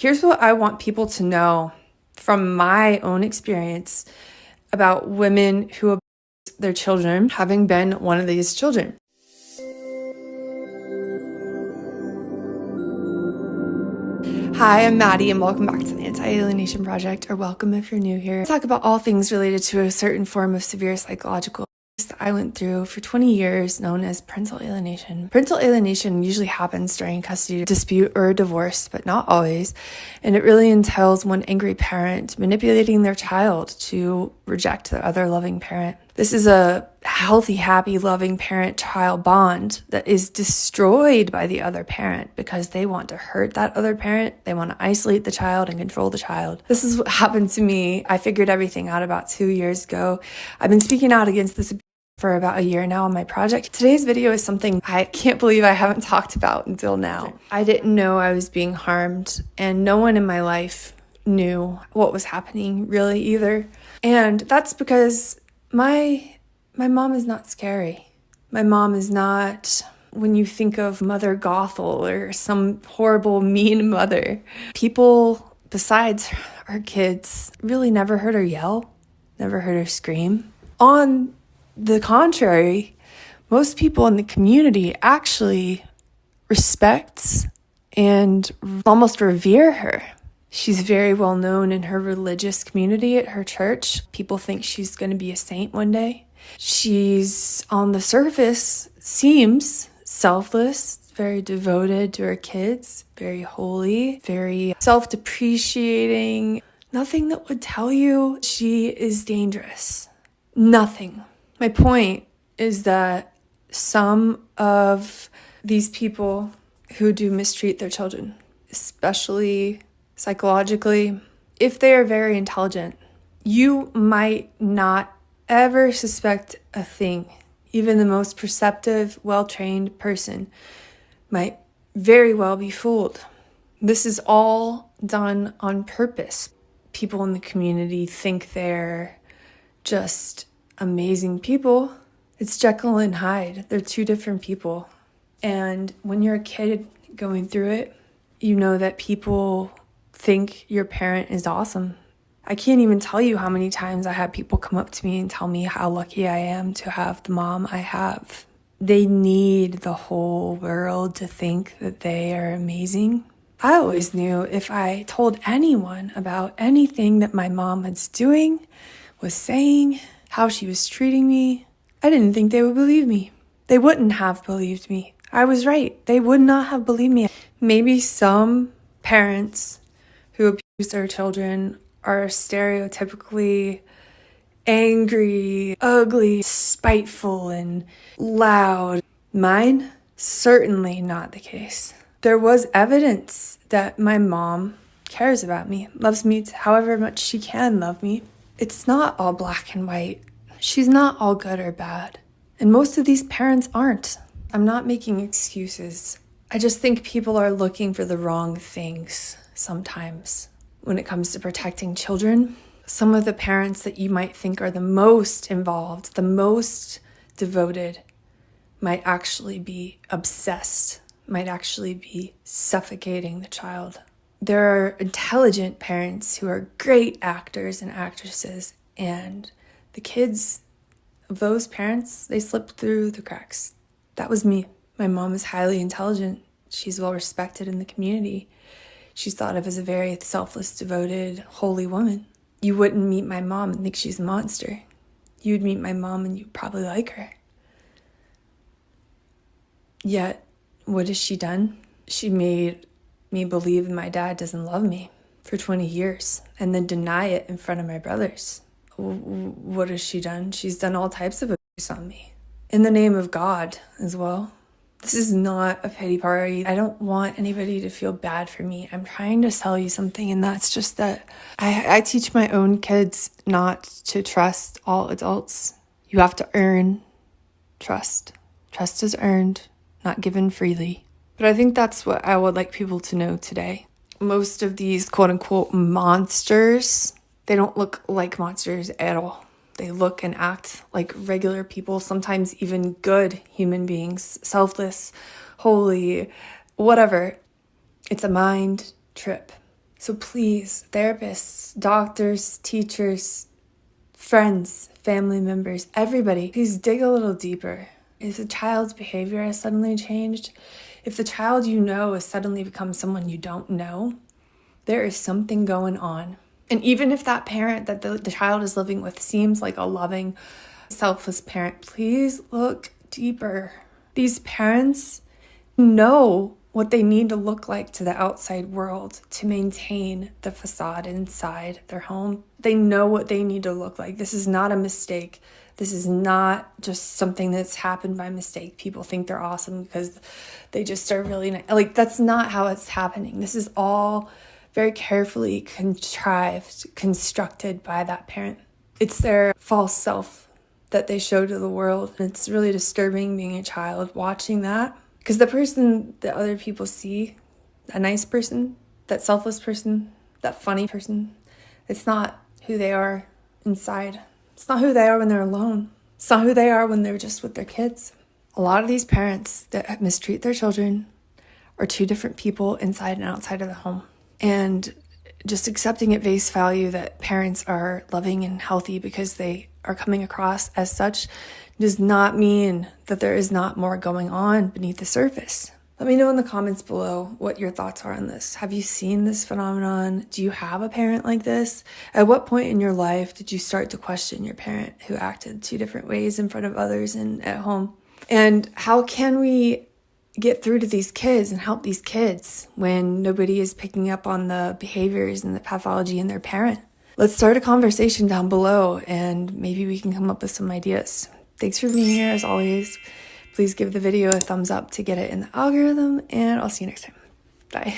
Here's what I want people to know from my own experience about women who abuse their children, having been one of these children. Hi, I'm Maddie, and welcome back to the Anti-Alienation Project, or welcome if you're new here. I talk about all things related to a certain form of severe psychological abuse that I went through for 20 years, known as parental alienation. Parental alienation usually happens during custody dispute or a divorce, but not always, and it really entails one angry parent manipulating their child to reject the other loving parent. This is a healthy, happy, loving parent-child bond that is destroyed by the other parent because they want to hurt that other parent. They want to isolate the child and control the child. This is what happened to me. I figured everything out about 2 years ago. I've been speaking out against this for about a year now on my project. Today's video is something I can't believe I haven't talked about until now. I didn't know I was being harmed, and no one in my life knew what was happening really either. And that's because my mom is not scary. My mom is not, when you think of Mother Gothel or some horrible, mean mother, people besides her kids really never heard her yell, never heard her scream. On the contrary, most people in the community actually respect and almost revere her. She's very well known in her religious community at her church. People think she's going to be a saint one day. She's, on the surface, seems selfless, very devoted to her kids, very holy, very self-depreciating. Nothing that would tell you she is dangerous. Nothing. My point is that some of these people who do mistreat their children, especially psychologically, if they are very intelligent, you might not ever suspect a thing. Even the most perceptive, well-trained person might very well be fooled. This is all done on purpose. People in the community think they're just amazing people. It's Jekyll and Hyde. They're two different people. And when you're a kid going through it, you know that people think your parent is awesome. I can't even tell you how many times I had people come up to me and tell me how lucky I am to have the mom I have. They need the whole world to think that they are amazing. I always knew if I told anyone about anything that my mom was doing, was saying, how she was treating me, I didn't think they would believe me. They wouldn't have believed me. I was right. They would not have believed me. Maybe some parents who abuse their children are stereotypically angry, ugly, spiteful, and loud. Mine, certainly not the case. There was evidence that my mom cares about me, loves me however much she can love me. It's not all black and white. She's not all good or bad. And most of these parents aren't. I'm not making excuses. I just think people are looking for the wrong things sometimes. When it comes to protecting children, some of the parents that you might think are the most involved, the most devoted, might actually be obsessed, might actually be suffocating the child. There are intelligent parents who are great actors and actresses, and the kids of those parents, they slipped through the cracks. That was me. My mom is highly intelligent. She's well respected in the community. She's thought of as a very selfless, devoted, holy woman. You wouldn't meet my mom and think she's a monster. You would meet my mom and you'd probably like her. Yet, what has she done? She made me believe my dad doesn't love me for 20 years and then deny it in front of my brothers. What has she done? She's done all types of abuse on me. In the name of God as well. This is not a pity party. I don't want anybody to feel bad for me. I'm trying to tell you something, and that's just that I teach my own kids not to trust all adults. You have to earn trust. Trust is earned, not given freely. But I think that's what I would like people to know today. Most of these quote-unquote monsters, they don't look like monsters at all. They look and act like regular people, sometimes even good human beings, selfless, holy, whatever. It's a mind trip. So please, therapists, doctors, teachers, friends, family members, everybody, please dig a little deeper. If the child's behavior has suddenly changed, if the child you know has suddenly become someone you don't know, there is something going on. And even if that parent that the child is living with seems like a loving, selfless parent, please look deeper. These parents know what they need to look like to the outside world to maintain the facade inside their home. They know what they need to look like. This is not a mistake. This is not just something that's happened by mistake. People think they're awesome because they just are really nice. Like, that's not how it's happening. This is all very carefully contrived, constructed by that parent. It's their false self that they show to the world. And it's really disturbing being a child watching that. Because the person that other people see, a nice person, that selfless person, that funny person, it's not who they are inside. It's not who they are when they're alone. It's not who they are when they're just with their kids. A lot of these parents that mistreat their children are two different people inside and outside of the home. And just accepting at face value that parents are loving and healthy because they are coming across as such does not mean that there is not more going on beneath the surface. Let me know in the comments below what your thoughts are on this. Have you seen this phenomenon? Do you have a parent like this? At what point in your life did you start to question your parent who acted two different ways in front of others and at home? And how can we get through to these kids and help these kids when nobody is picking up on the behaviors and the pathology in their parent? Let's start a conversation down below and maybe we can come up with some ideas. Thanks for being here as always. Please give the video a thumbs up to get it in the algorithm and I'll see you next time. Bye.